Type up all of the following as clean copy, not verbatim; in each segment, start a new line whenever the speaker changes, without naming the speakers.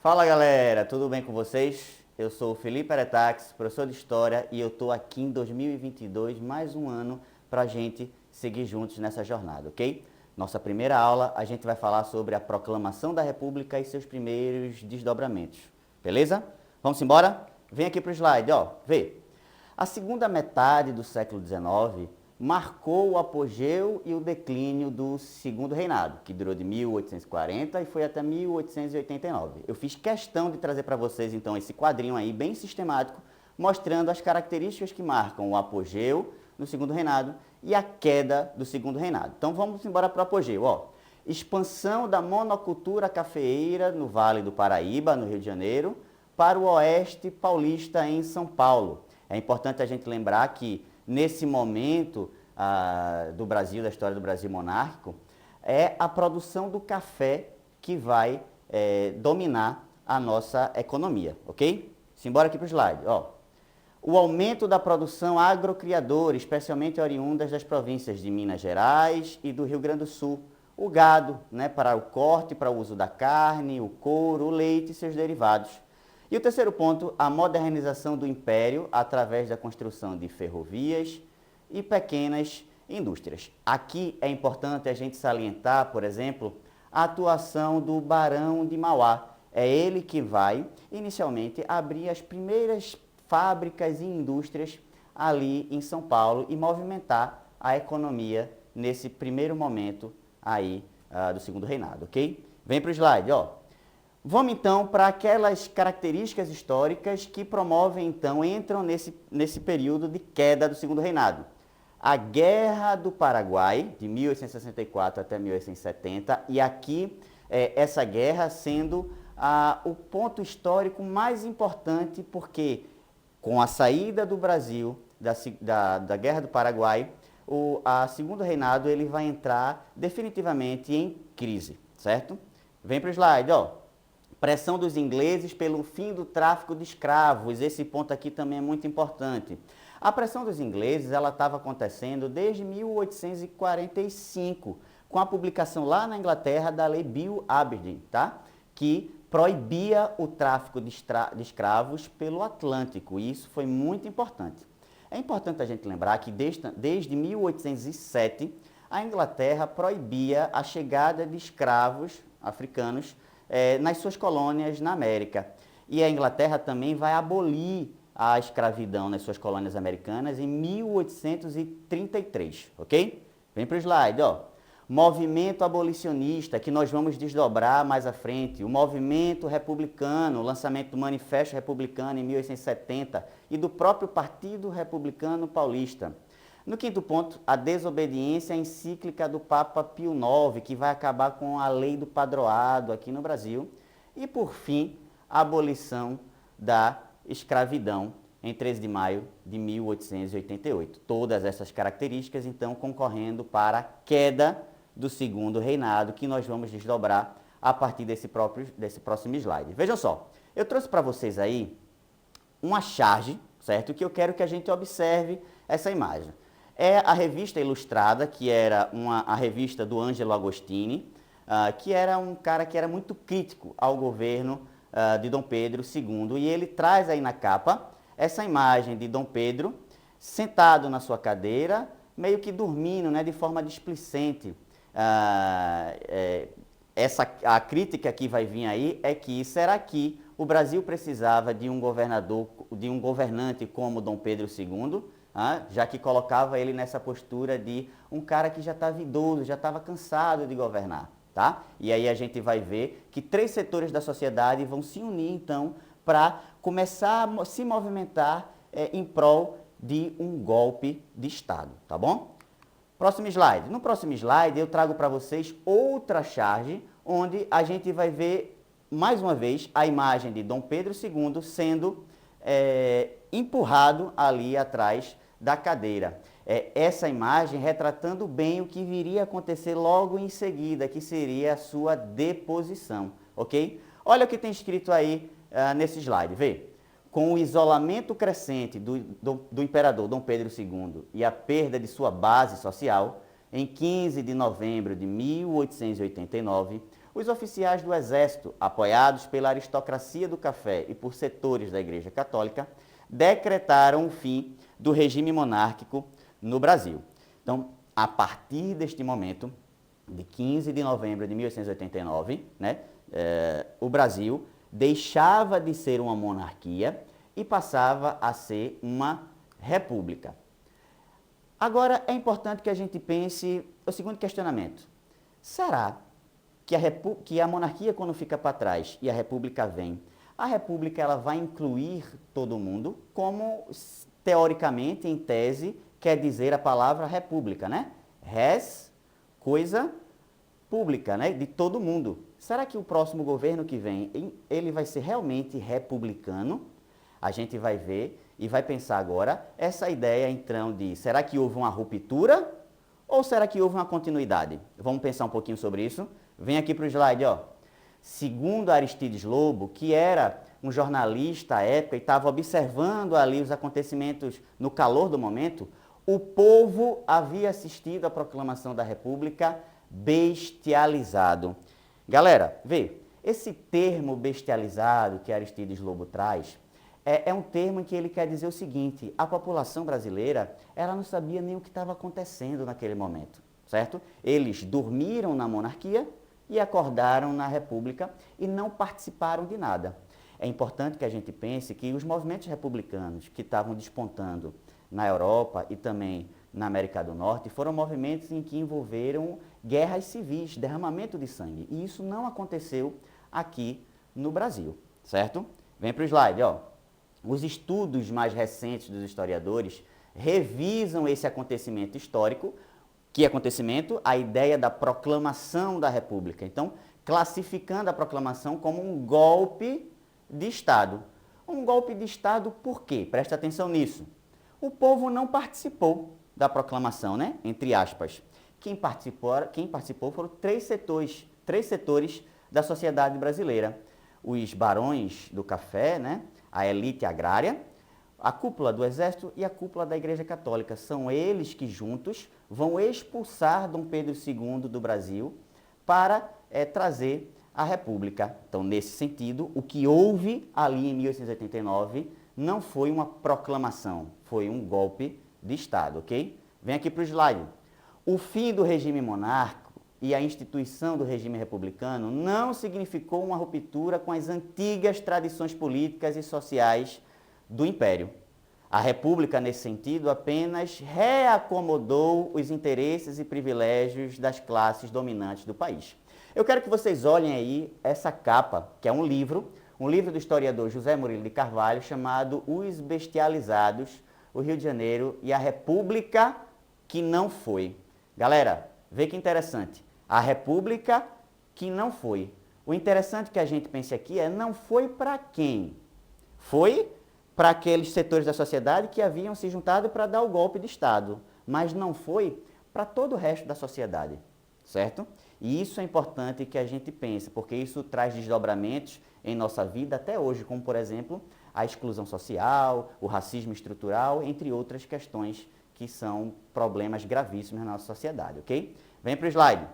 Fala galera, tudo bem com vocês? Eu sou o Felipe Aretax, professor de História, e eu estou aqui em 2022, mais um ano, para a gente seguir juntos nessa jornada, ok? Nossa primeira aula, a gente vai falar sobre a Proclamação da República e seus primeiros desdobramentos, beleza? Vamos embora? Vem aqui para o slide, ó, vê. A segunda metade do século XIX marcou o apogeu e o declínio do Segundo Reinado, que durou de 1840 e foi até 1889. Eu fiz questão de trazer para vocês, então, esse quadrinho aí, bem sistemático, mostrando as características que marcam o apogeu no Segundo Reinado e a queda do Segundo Reinado. Então, vamos embora para o apogeu, ó. Expansão da monocultura cafeeira no Vale do Paraíba, no Rio de Janeiro, para o oeste paulista, em São Paulo. É importante a gente lembrar que, nesse momento do Brasil, da história do Brasil monárquico, é a produção do café que vai dominar a nossa economia, ok? Simbora aqui para o slide, ó. O aumento da produção agrocriadora, especialmente oriundas das províncias de Minas Gerais e do Rio Grande do Sul. O gado, né, para o corte, para o uso da carne, o couro, o leite e seus derivados. E o terceiro ponto, a modernização do império através da construção de ferrovias e pequenas indústrias. Aqui é importante a gente salientar, por exemplo, a atuação do Barão de Mauá. É ele que vai, inicialmente, abrir as primeiras fábricas e indústrias ali em São Paulo e movimentar a economia nesse primeiro momento aí do Segundo Reinado, ok? Vem para o slide, ó. Vamos então para aquelas características históricas que promovem, então, entram nesse período de queda do Segundo Reinado. A Guerra do Paraguai, de 1864 até 1870, e aqui essa guerra sendo o ponto histórico mais importante, porque com a saída do Brasil da Guerra do Paraguai, o Segundo Reinado ele vai entrar definitivamente em crise, certo? Vem para o slide, ó. Pressão dos ingleses pelo fim do tráfico de escravos, esse ponto aqui também é muito importante. A pressão dos ingleses ela estava acontecendo desde 1845, com a publicação lá na Inglaterra da Lei Bill Aberdeen, tá? Que proibia o tráfico de escravos pelo Atlântico, e isso foi muito importante. É importante a gente lembrar que desde 1807, a Inglaterra proibia a chegada de escravos africanos nas suas colônias na América. E a Inglaterra também vai abolir a escravidão nas suas colônias americanas em 1833, ok? Vem para o slide, ó. Movimento abolicionista, que nós vamos desdobrar mais à frente. O movimento republicano, o lançamento do Manifesto Republicano em 1870 e do próprio Partido Republicano Paulista. No quinto ponto, a desobediência encíclica do Papa Pio IX, que vai acabar com a lei do padroado aqui no Brasil. E, por fim, a abolição da escravidão em 13 de maio de 1888. Todas essas características, então, concorrendo para a queda do Segundo Reinado, que nós vamos desdobrar a partir desse próximo slide. Vejam só, eu trouxe para vocês aí uma charge, certo? Que eu quero que a gente observe essa imagem. É a revista Ilustrada, que era a revista do Ângelo Agostini, que era um cara que era muito crítico ao governo de Dom Pedro II. E ele traz aí na capa essa imagem de Dom Pedro sentado na sua cadeira, meio que dormindo, né, de forma displicente. A crítica que vai vir aí é que, será que o Brasil precisava de um governante como Dom Pedro II, já que colocava ele nessa postura de um cara que já estava idoso, já estava cansado de governar, tá? E aí a gente vai ver que 3 setores da sociedade vão se unir, então, para começar a se movimentar em prol de um golpe de Estado, tá bom? Próximo slide. No próximo slide eu trago para vocês outra charge, onde a gente vai ver, mais uma vez, a imagem de Dom Pedro II sendo empurrado ali atrás da cadeira. Essa imagem retratando bem o que viria a acontecer logo em seguida, que seria a sua deposição, ok? Olha o que tem escrito aí nesse slide, vê? Com o isolamento crescente do imperador Dom Pedro II e a perda de sua base social, em 15 de novembro de 1889, os oficiais do Exército, apoiados pela aristocracia do café e por setores da Igreja Católica, decretaram o fim do regime monárquico no Brasil. Então, a partir deste momento, de 15 de novembro de 1889, o Brasil deixava de ser uma monarquia e passava a ser uma república. Agora, é importante que a gente pense o seguinte questionamento. Será que a monarquia, quando fica para trás e a república vem, a república ela vai incluir todo mundo, como teoricamente, em tese, quer dizer a palavra república, né? Res, coisa pública, né? De todo mundo. Será que o próximo governo que vem, ele vai ser realmente republicano? A gente vai ver e vai pensar agora essa ideia, então, de será que houve uma ruptura ou será que houve uma continuidade? Vamos pensar um pouquinho sobre isso? Vem aqui para o slide, ó. Segundo Aristides Lobo, que era um jornalista à época e estava observando ali os acontecimentos no calor do momento, o povo havia assistido à proclamação da República bestializado. Galera, vê, esse termo bestializado que Aristides Lobo traz é um termo em que ele quer dizer o seguinte: a população brasileira ela não sabia nem o que estava acontecendo naquele momento, certo? Eles dormiram na monarquia e acordaram na República e não participaram de nada. É importante que a gente pense que os movimentos republicanos que estavam despontando na Europa e também na América do Norte foram movimentos em que envolveram guerras civis, derramamento de sangue. E isso não aconteceu aqui no Brasil, certo? Vem para o slide, ó. Os estudos mais recentes dos historiadores revisam esse acontecimento histórico. Que acontecimento? A ideia da proclamação da República. Então, classificando a proclamação como um golpe de Estado. Um golpe de Estado por quê? Presta atenção nisso. O povo não participou da proclamação, né? Entre aspas. Quem participou foram três setores da sociedade brasileira. Os barões do café, né? A elite agrária, a cúpula do Exército e a cúpula da Igreja Católica. São eles que juntos vão expulsar Dom Pedro II do Brasil para trazer a República. Então, nesse sentido, o que houve ali em 1889 não foi uma proclamação, foi um golpe de Estado, ok? Vem aqui para o slide. O fim do regime monárquico e a instituição do regime republicano não significou uma ruptura com as antigas tradições políticas e sociais do Império. A República, nesse sentido, apenas reacomodou os interesses e privilégios das classes dominantes do país. Eu quero que vocês olhem aí essa capa, que é um livro do historiador José Murilo de Carvalho, chamado Os Bestializados, o Rio de Janeiro e a República que não foi. Galera, vê que interessante. A República que não foi. O interessante que a gente pense aqui não foi para quem? Foi para aqueles setores da sociedade que haviam se juntado para dar o golpe de Estado, mas não foi para todo o resto da sociedade, certo? E isso é importante que a gente pense, porque isso traz desdobramentos em nossa vida até hoje, como, por exemplo, a exclusão social, o racismo estrutural, entre outras questões que são problemas gravíssimos na nossa sociedade, ok? Vem para o slide.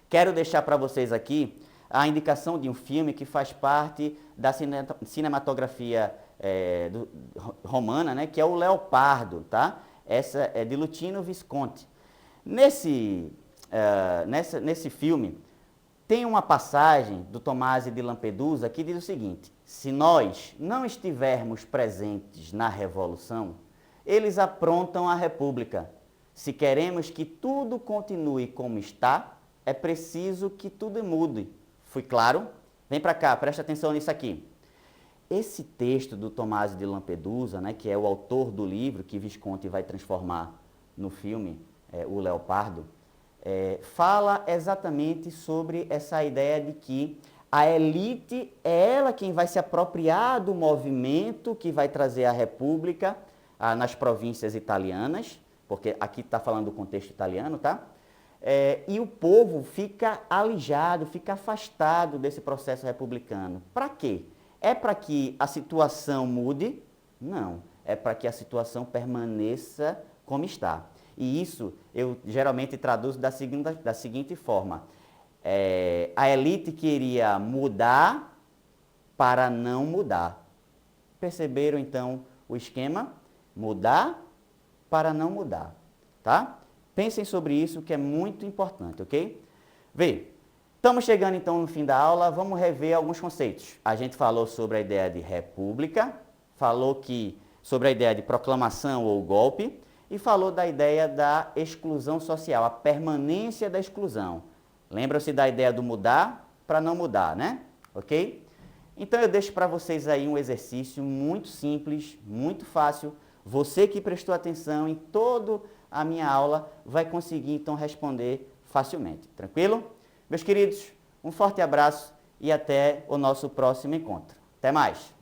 Quero deixar para vocês aqui a indicação de um filme que faz parte da cinematografia romana, né, que é o Leopardo, tá? Essa é de Luchino Visconti. Nesse filme, tem uma passagem do Tommaso de Lampedusa que diz o seguinte: se nós não estivermos presentes na Revolução, eles aprontam a República. Se queremos que tudo continue como está, é preciso que tudo mude. Fui claro? Vem para cá, presta atenção nisso aqui. Esse texto do Tommaso de Lampedusa, né, que é o autor do livro que Visconti vai transformar no filme, O Leopardo, fala exatamente sobre essa ideia de que a elite é ela quem vai se apropriar do movimento que vai trazer a República nas províncias italianas, porque aqui está falando do contexto italiano, tá? E o povo fica alijado, fica afastado desse processo republicano. Para quê? É para que a situação mude? Não. É para que a situação permaneça como está. E isso eu geralmente traduzo da seguinte forma. A elite queria mudar para não mudar. Perceberam então o esquema? Mudar para não mudar, tá? Pensem sobre isso que é muito importante, ok? Vê, estamos chegando então no fim da aula, vamos rever alguns conceitos. A gente falou sobre a ideia de república, falou sobre a ideia de proclamação ou golpe e falou da ideia da exclusão social, a permanência da exclusão. Lembram-se da ideia do mudar para não mudar, né? Ok? Então eu deixo para vocês aí um exercício muito simples, muito fácil. Você que prestou atenção em toda a minha aula vai conseguir então responder facilmente. Tranquilo? Meus queridos, um forte abraço e até o nosso próximo encontro. Até mais!